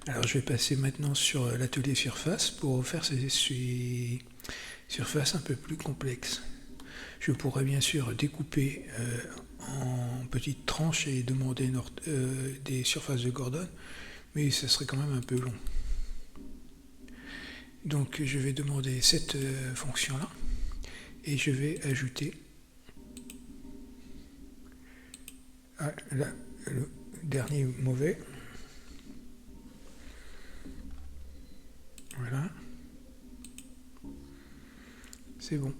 Alors je vais passer maintenant sur l'atelier surface pour faire ces surfaces un peu plus complexes. Je pourrais bien sûr découper en petites tranches et demander des surfaces de Gordon, mais ce serait quand même un peu long. Donc je vais demander cette fonction-là et je vais ajouter le dernier mauvais. Voilà, c'est bon.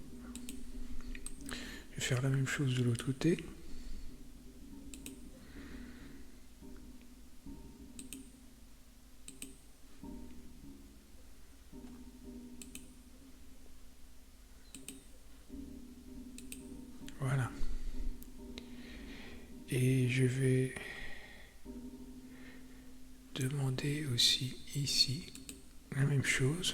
Je vais faire la même chose de l'autre côté. Voilà. Et je vais demander aussi ici la même chose.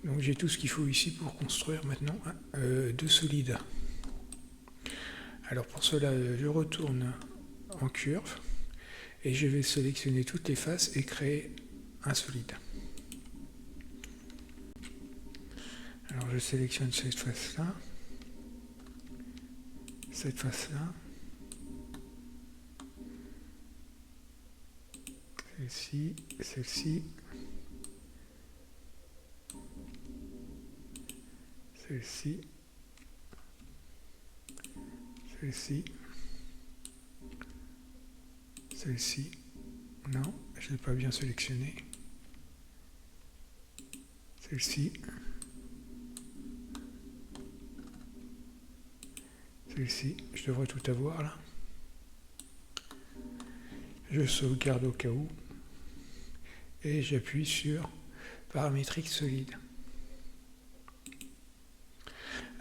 Donc j'ai tout ce qu'il faut ici pour construire maintenant deux solides. Alors pour cela, je retourne en curve et je vais sélectionner toutes les faces et créer un solide. Alors je sélectionne cette face-là, cette face-là, celle-ci, celle-ci, celle-ci, celle-ci, celle-ci. Non, je ne l'ai pas bien sélectionné. Celle-ci. Celle-ci, je devrais tout avoir là. Je sauvegarde au cas où. Et j'appuie sur paramétrique solide.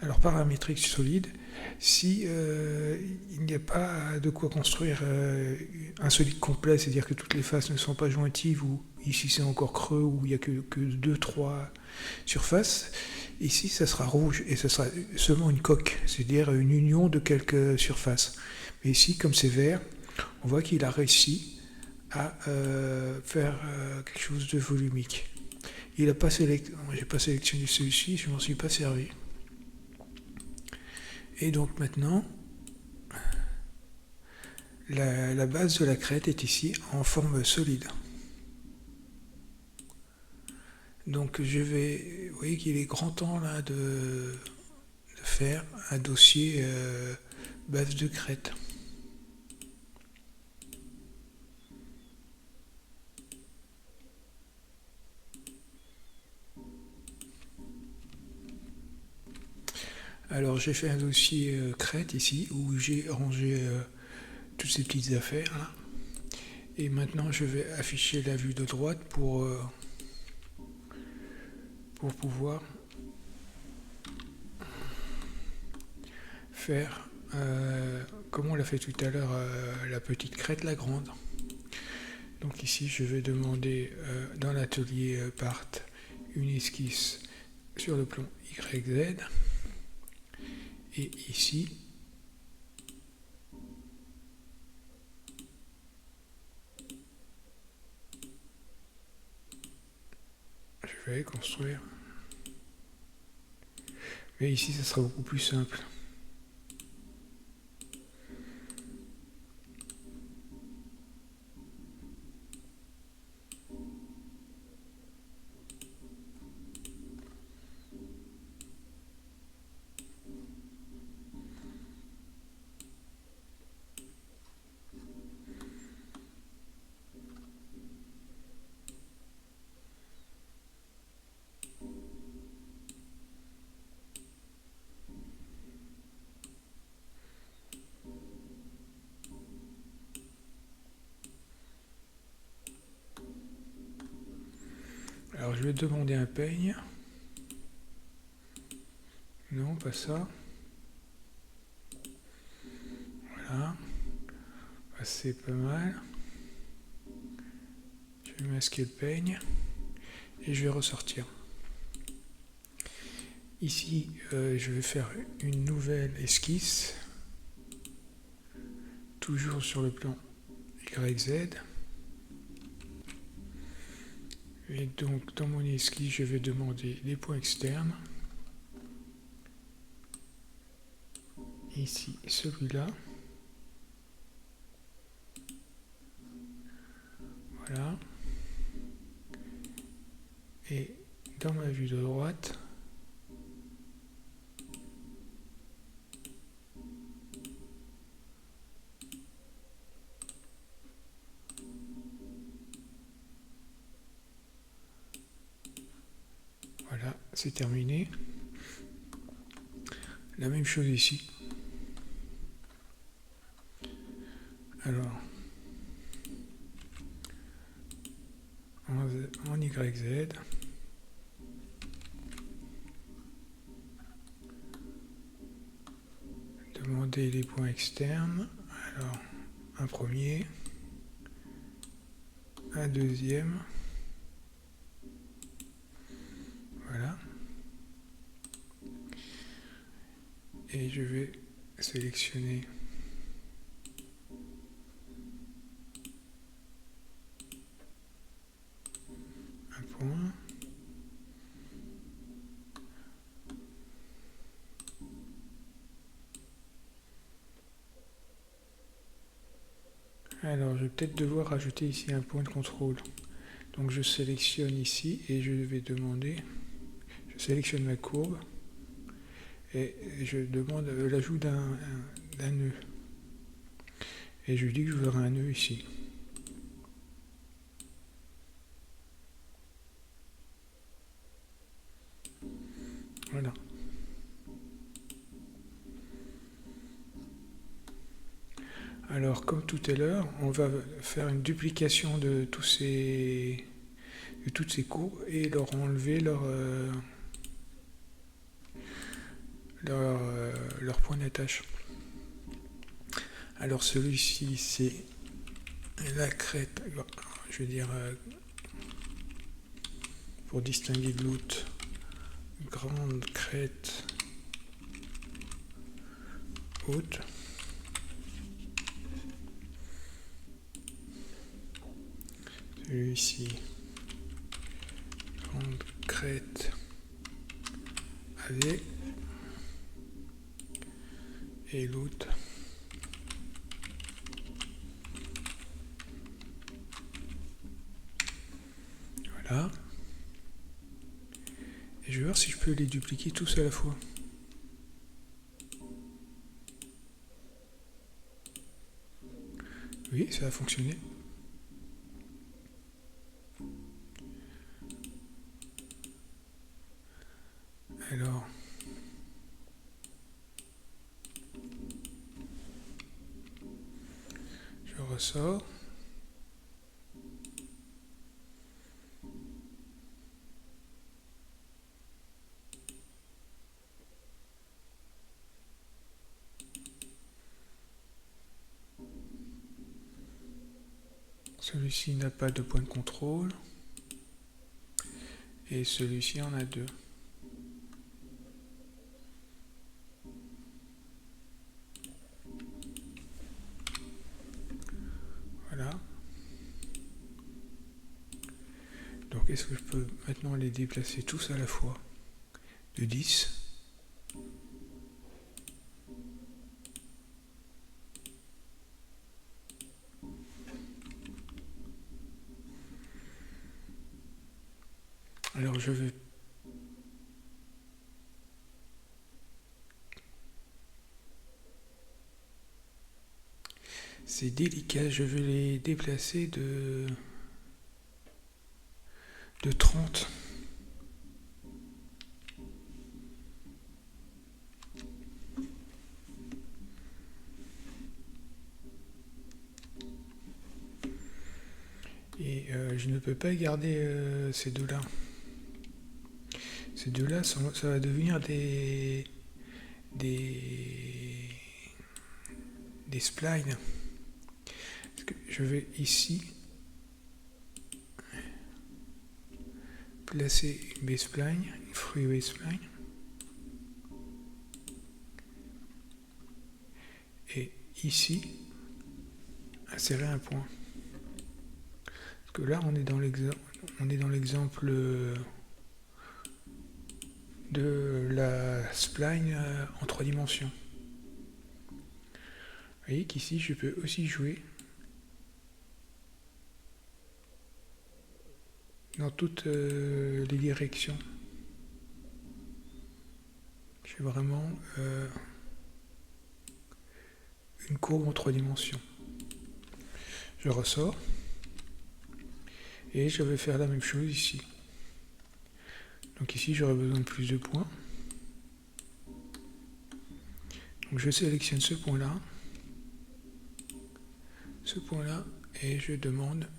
Alors paramétrique solide, si il n'y a pas de quoi construire un solide complet, c'est-à-dire que toutes les faces ne sont pas jointives, ou ici c'est encore creux, où il n'y a que 2-3 surfaces, ici ça sera rouge et ce sera seulement une coque, c'est-à-dire une union de quelques surfaces. Mais ici, comme c'est vert, on voit qu'il a réussi à faire quelque chose de volumique. Il n'a pas j'ai pas sélectionné celui-ci, je m'en suis pas servi. Et donc maintenant, la base de la crête est ici en forme solide. Donc je vais, vous voyez qu'il est grand temps là de faire un dossier base de crête. Alors j'ai fait un dossier crête ici où j'ai rangé toutes ces petites affaires là. Et maintenant je vais afficher la vue de droite pour pouvoir faire comme on l'a fait tout à l'heure la petite crête, la grande. Donc ici je vais demander dans l'atelier part une esquisse sur le plan YZ. Et ici, je vais construire. Mais ici, ça sera beaucoup plus simple. Alors je vais demander un peigne. Non, pas ça. Voilà. C'est pas mal. Je vais masquer le peigne et je vais ressortir. Ici, je vais faire une nouvelle esquisse, toujours sur le plan YZ. Et donc, dans mon esquisse, je vais demander des points externes. Ici, celui-là. Voilà. Et dans ma vue de droite, voilà, c'est terminé. La même chose ici. Alors, en YZ, demander les points externes. Alors, un premier, un deuxième, voilà. Et je vais sélectionner un point. Alors, je vais peut-être devoir rajouter ici un point de contrôle. Donc, je sélectionne ici et je vais demander, je sélectionne ma courbe et je demande l'ajout d'un nœud. Et je lui dis que je voudrais un nœud ici. Voilà. Alors, comme tout à l'heure, on va faire une duplication de toutes ces courbes et leur enlever leur point d'attache. Alors, celui-ci, c'est la crête, je veux dire, pour distinguer de l'autre, grande crête haute. Celui-ci, grande crête avec, et l'autre voilà. Et je vais voir si je peux les dupliquer tous à la fois. Oui, ça a fonctionné. Alors, je ressors. Celui-ci n'a pas de point de contrôle. Et celui-ci en a deux. Voilà. Donc est-ce que je peux maintenant les déplacer tous à la fois de 10 ? Alors je vais c'est délicat, je vais les déplacer de 30. Et je ne peux pas garder ces deux-là. Ces deux-là, ça va devenir des splines. je vais ici placer une B-spline, une free B-spline. Et ici, insérer un point. Parce que là, on est dans l'exemple de la spline en 3 dimensions. Vous voyez qu'ici, je peux aussi jouer dans toutes les directions. J'ai vraiment une courbe en 3 dimensions. Je ressors et je vais faire la même chose ici. Donc ici, j'aurai besoin de plus de points. Donc je sélectionne ce point-là, et je demande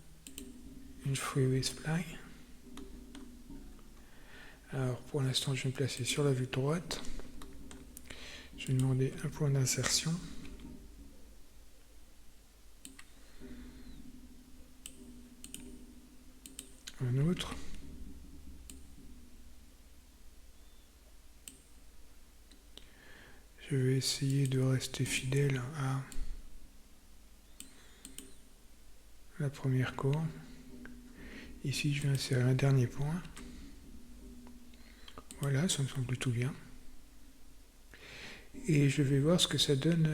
une freeway spline. Alors pour l'instant, je vais me placer sur la vue droite. Je vais demander un point d'insertion. Un autre. Je vais essayer de rester fidèle à la première courbe. Ici, je vais insérer un dernier point. Voilà, ça me semble plutôt bien. Et je vais voir ce que ça donne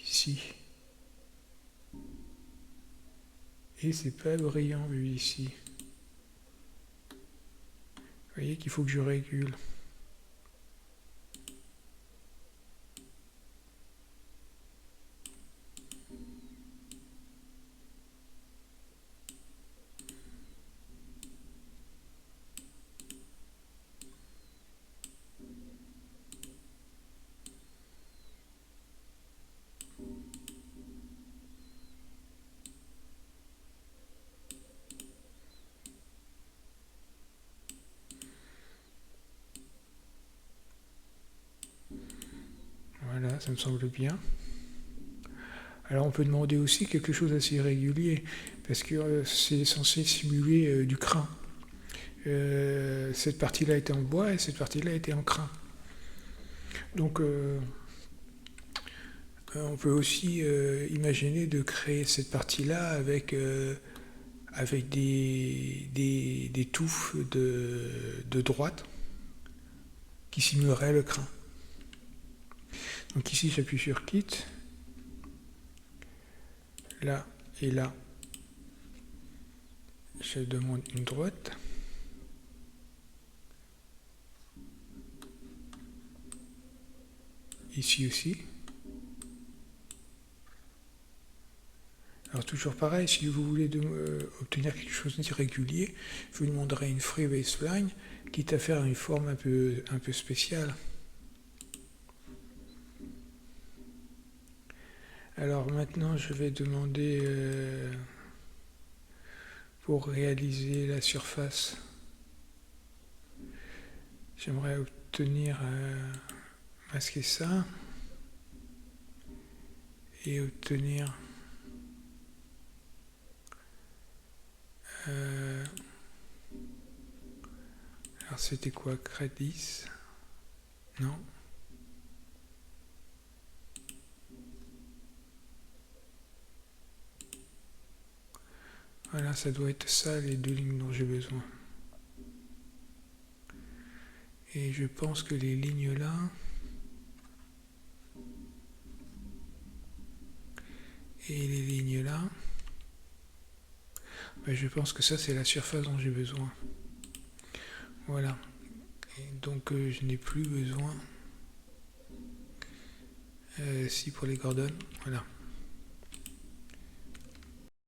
ici. Et c'est pas brillant vu ici. Vous voyez qu'il faut que je régule. Voilà, ça me semble bien. Alors on peut demander aussi quelque chose d'assez régulier, parce que c'est censé simuler du crin. Cette partie-là était en bois et cette partie-là était en crin. Donc on peut aussi imaginer de créer cette partie-là avec des touffes de droite qui simuleraient le crin. Donc ici j'appuie sur Quitte, là et là je demande une droite. Ici aussi. Alors toujours pareil, si vous voulez obtenir quelque chose d'irrégulier, vous demanderez une free baseline, quitte à faire une forme un peu spéciale. Alors maintenant, je vais demander pour réaliser la surface. J'aimerais obtenir masquer ça et obtenir alors c'était quoi, Crédit? Non. Voilà, ça doit être ça les deux lignes dont j'ai besoin. Et je pense que les lignes là et les lignes là, ben je pense que ça c'est la surface dont j'ai besoin. Voilà. Et donc je n'ai plus besoin si pour les Gordon, voilà.